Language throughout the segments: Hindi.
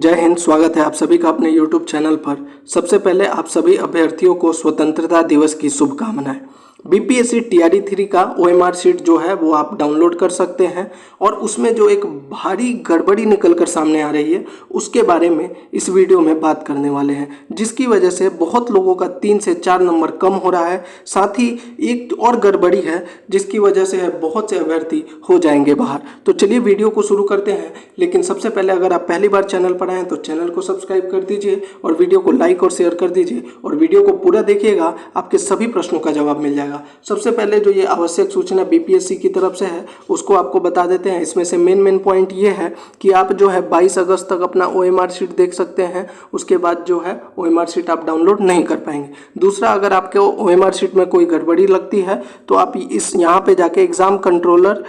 जय हिंद। स्वागत है आप सभी का अपने YouTube चैनल पर। सबसे पहले आप सभी अभ्यर्थियों को स्वतंत्रता दिवस की शुभकामनाएं। बीपीएससी टीआरई 3 का ओएमआर शीट जो है वो आप डाउनलोड कर सकते हैं और उसमें जो एक भारी गड़बड़ी निकल कर सामने आ रही है उसके बारे में इस वीडियो में बात करने वाले हैं, जिसकी वजह से बहुत लोगों का 3 से 4 नंबर कम हो रहा है। साथ ही एक और गड़बड़ी है जिसकी वजह से बहुत से अभ्यर्थी हो जाएंगे बाहर। तो चलिए वीडियो को शुरू करते हैं, लेकिन सबसे पहले अगर आप पहली बार चैनल पर आए हैं तो चैनल को सब्सक्राइब कर दीजिए और वीडियो को लाइक और शेयर कर दीजिए और वीडियो को पूरा देखिएगा, आपके सभी प्रश्नों का जवाब मिल जाएगा। सबसे पहले जो ये आवश्यक सूचना बीपीएससी की तरफ से है उसको आपको बता देते हैं। इसमें से मेन पॉइंट ये है कि आप जो है 22 अगस्त तक अपना ओएमआर शीट देख सकते हैं। उसके बाद जो है ओएमआर शीट आप डाउनलोड नहीं कर पाएंगे। दूसरा, अगर आपके ओएमआर शीट में कोई गड़बड़ी लगती है तो आप इस यहाँ पे जाके एग्जाम कंट्रोलर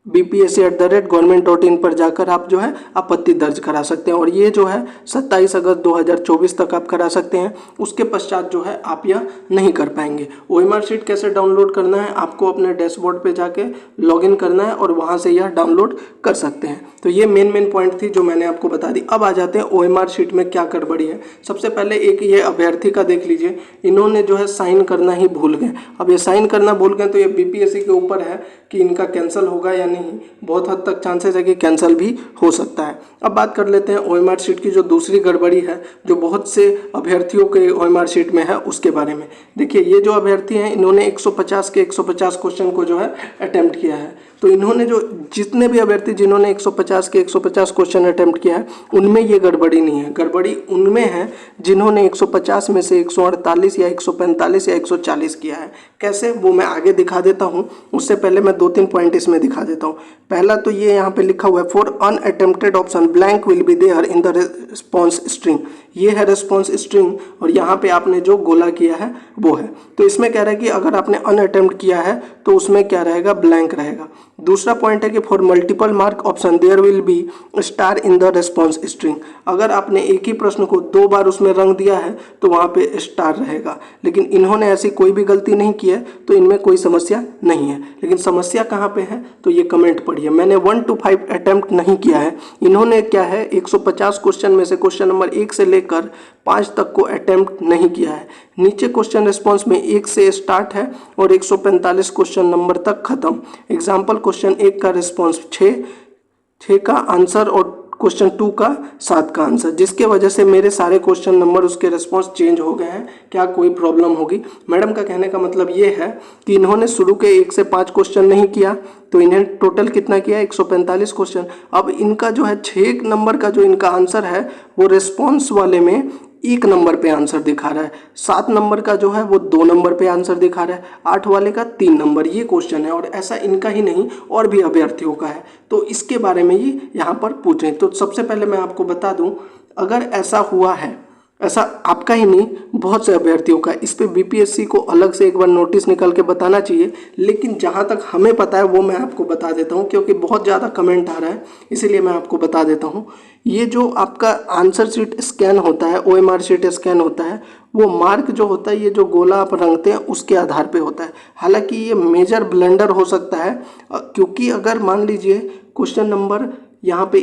bpsc@government.in पर जाकर आप जो है आपत्ति दर्ज करा सकते हैं और ये जो है 27 अगस्त 2024 तक आप करा सकते हैं। उसके पश्चात जो है आप यह नहीं कर पाएंगे। ओएमआर शीट कैसे डाउनलोड करना है, आपको अपने डैशबोर्ड पे जाके लॉगिन करना है और वहाँ से यह डाउनलोड कर सकते हैं। तो ये मेन पॉइंट थी जो मैंने आपको बता दी। अब आ जाते हैं ओएमआर शीट में क्या गड़बड़ी है। सबसे पहले एक ये अभ्यर्थी का देख लीजिए, इन्होंने जो है साइन करना ही भूल गए। अब ये साइन करना भूल गए तो ये बीपीएससी के ऊपर है कि इनका कैंसिल होगा या नहीं। बहुत हद तक चांसेस है कि कैंसिल भी हो सकता है। अब बात कर लेते हैं ओएमआर शीट की जो दूसरी गड़बड़ी है जो बहुत से अभ्यर्थियों के ओएमआर शीट में है उसके बारे में। देखिए, ये जो अभ्यर्थी हैं इन्होंने 150 के 150 क्वेश्चन को जो है अटेम्प्ट किया है। तो इन्होंने जो जितने भी अभ्यर्थी जिन्होंने 150 के 150 क्वेश्चन अटेम्प्ट किया है उनमें ये गड़बड़ी नहीं है। गड़बड़ी उनमें है जिन्होंने 150 में से 148 या 145 या 140 किया है। कैसे, वो मैं आगे दिखा देता हूँ। उससे पहले मैं 2-3 पॉइंट इसमें दिखा देता हूँ। पहला तो ये यहाँ पे लिखा हुआ है, for unattempted option blank will be there in the response string. ये है रिस्पॉन्स स्ट्रिंग और यहाँ पे आपने जो गोला किया है वो है। तो इसमें कह रहा है कि अगर आपने अनअटेम्प्ट किया है तो उसमें क्या रहेगा, ब्लैंक रहेगा। दूसरा पॉइंट है कि for multiple mark option there will be star in the response string. अगर आपने एक ही प्रश्न को 2 बार उसमें रंग दिया है तो वहाँ पे स्टार रहेगा, लेकिन इन्होंने ऐसी कोई भी गलती नहीं की है तो इनमें कोई समस्या नहीं है। लेकिन समस्या कहाँ पे है तो ये कमेंट पढ़िए। मैंने 1 to 5 अटेम्प्ट नहीं किया है, इन्होंने क्या है 150 क्वेश्चन में से क्वेश्चन नंबर 1 से लेकर 5 तक को अटेम्प्ट नहीं किया है। नीचे क्वेश्चन रिस्पॉन्स में 1 से स्टार्ट है और 145 क्वेश्चन नंबर तक खत्म। एग्जाम्पल, क्वेश्चन 1 का रिस्पॉन्स 6 का आंसर और क्वेश्चन 2 का 7 का आंसर, जिसके वजह से मेरे सारे क्वेश्चन नंबर उसके रिस्पॉन्स चेंज हो गए हैं। क्या कोई प्रॉब्लम होगी? मैडम का कहने का मतलब ये है कि इन्होंने शुरू के 1 से 5 क्वेश्चन नहीं किया तो इन्हें टोटल कितना किया, 145 क्वेश्चन। अब इनका जो है 6 नंबर का जो इनका आंसर है वो रिस्पॉन्स वाले में 1 नंबर पे आंसर दिखा रहा है, 7 नंबर का जो है वो 2 नंबर पे आंसर दिखा रहा है, 8 वाले का 3 नंबर। ये क्वेश्चन है और ऐसा इनका ही नहीं और भी अभ्यर्थियों का है। तो इसके बारे में ही यहाँ पर पूछें। तो सबसे पहले मैं आपको बता दूँ, अगर ऐसा हुआ है, ऐसा आपका ही नहीं बहुत से अभ्यर्थियों का, इस पे बीपीएससी को अलग से एक बार नोटिस निकाल के बताना चाहिए। लेकिन जहाँ तक हमें पता है वो मैं आपको बता देता हूँ, क्योंकि बहुत ज़्यादा कमेंट आ रहा है इसीलिए मैं आपको बता देता हूँ। ये जो आपका आंसर शीट स्कैन होता है, ओएमआर शीट स्कैन होता है, वो मार्क जो होता है, ये जो गोला आप रंगते हैं उसके आधार पे होता है। हालांकि ये मेजर ब्लंडर हो सकता है, क्योंकि अगर मान लीजिए क्वेश्चन नंबर यहाँ पे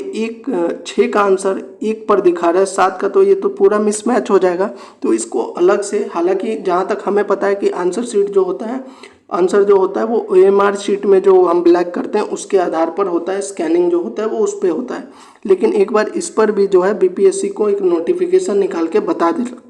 6 का आंसर 1 पर दिखा रहा है, 7 का, तो ये तो पूरा मिसमैच हो जाएगा। तो इसको अलग से, हालांकि जहाँ तक हमें पता है कि आंसर शीट जो होता है, आंसर जो होता है वो ओएमआर शीट में जो हम ब्लैक करते हैं उसके आधार पर होता है, स्कैनिंग जो होता है वो उस पर होता है। लेकिन एक बार इस पर भी जो है बीपीएससी को एक नोटिफिकेशन निकाल के बता देना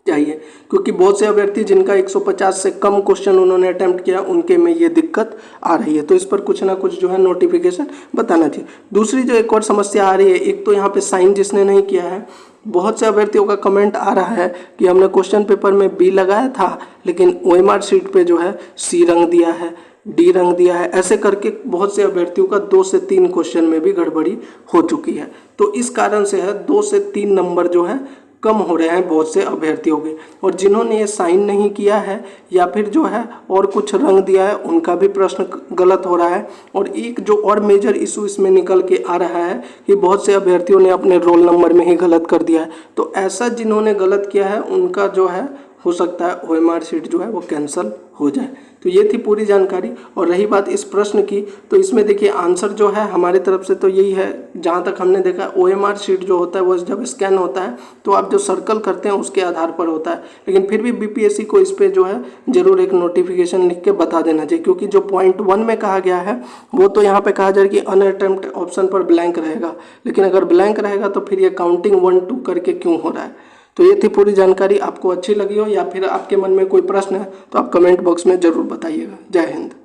चाहिए, क्योंकि बहुत से अभ्यर्थी जिनका 150 से कम क्वेश्चन उन्होंने अटेम्प्ट किया उनके में ये दिक्कत आ रही है। तो इस पर कुछ ना कुछ जो है नोटिफिकेशन बताना चाहिए। दूसरी जो एक और समस्या आ रही है, एक तो यहाँ पे साइन जिसने नहीं किया है, बहुत से अभ्यर्थियों का कमेंट आ रहा है कि हमने क्वेश्चन पेपर में बी लगाया था लेकिन ओएमआर शीट पे जो है सी रंग दिया है, डी रंग दिया है। ऐसे करके बहुत से अभ्यर्थियों का 2 से 3 क्वेश्चन में भी गड़बड़ी हो चुकी है। तो इस कारण से है 2 से 3 नंबर जो है कम हो रहे हैं बहुत से अभ्यर्थियों के। और जिन्होंने ये साइन नहीं किया है या फिर जो है और कुछ रंग दिया है उनका भी प्रश्न गलत हो रहा है। और एक जो और मेजर इशू इसमें निकल के आ रहा है कि बहुत से अभ्यर्थियों ने अपने रोल नंबर में ही गलत कर दिया है। तो ऐसा जिन्होंने गलत किया है उनका जो है हो सकता है ओएमआर शीट जो है वो कैंसिल हो जाए। तो ये थी पूरी जानकारी। और रही बात इस प्रश्न की, तो इसमें देखिए आंसर जो है हमारी तरफ से तो यही है, जहाँ तक हमने देखा OMR शीट जो होता है वो जब स्कैन होता है तो आप जो सर्कल करते हैं उसके आधार पर होता है। लेकिन फिर भी BPSC को इस पर जो है ज़रूर एक नोटिफिकेशन लिख के बता देना चाहिए, क्योंकि जो पॉइंट 1 में कहा गया है वो तो यहाँ पे कहा जाए कि अनअटेम्प्ट ऑप्शन पर ब्लैंक रहेगा, लेकिन अगर ब्लैंक रहेगा तो फिर ये काउंटिंग 1 2 करके क्यों हो रहा है। तो ये थी पूरी जानकारी। आपको अच्छी लगी हो या फिर आपके मन में कोई प्रश्न है तो आप कमेंट बॉक्स में ज़रूर बताइएगा। जय हिंद।